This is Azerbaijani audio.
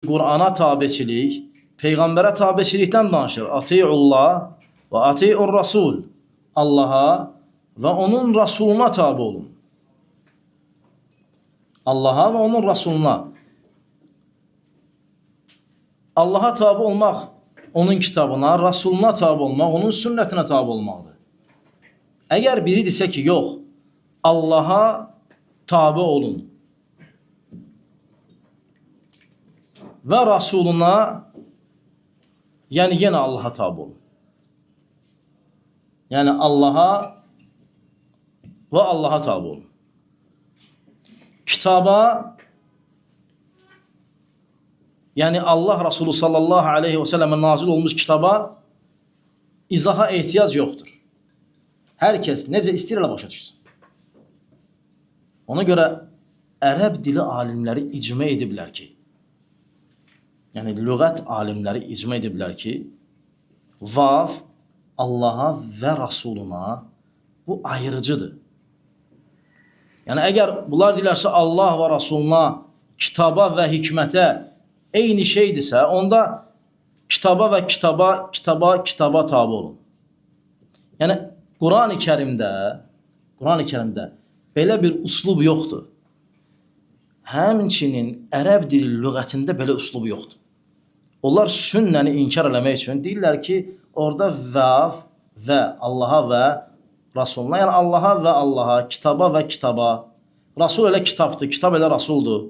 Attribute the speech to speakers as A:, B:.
A: Qur'ana tabeçilik, Peyğəmbərə tabeçilikdən danışır. Ati'ullah və ati'ur rasul. Allaha və onun rasuluna tabi olun. Allaha və onun rasuluna. Allaha tabi olmaq, onun kitabına, rasuluna tabi olmaq, onun sünnətinə tabi olmaqdır. Əgər biri desə ki, yox, Allaha tabi olun və rasuluna, yəni yenə Allaha tabi olun. Yəni Allaha və Allaha tabi olun. Kitaba, yəni Allah Resulü sallallahu aleyhi və səlləmə nazil olmuş kitaba izaha ehtiyac yoxdur. Hər kəs necə istəyir elə başa düşsün. Ona görə ərəb dili alimləri icma ediblər ki, yəni lüğət alimləri icma ediblər ki, vav Allaha və Rasuluna bu ayrıcıdır. Yəni əgər bunlar deyirlərsə Allah və Rasuluna, kitaba və hikmətə eyni şeydirsə, onda kitaba və kitaba tabi olun. Yəni Qur'an-ı Kərimdə belə bir uslub yoxdur. Həmçinin ərəb dili lüğətində belə uslub yoxdur. Onlar sünnəni inkar eləmək üçün deyirlər ki, orada vav və Allaha və Rasuluna, yəni Allaha və Allaha, kitaba və kitaba. Rasul elə kitabdır, kitab elə Rasuldur.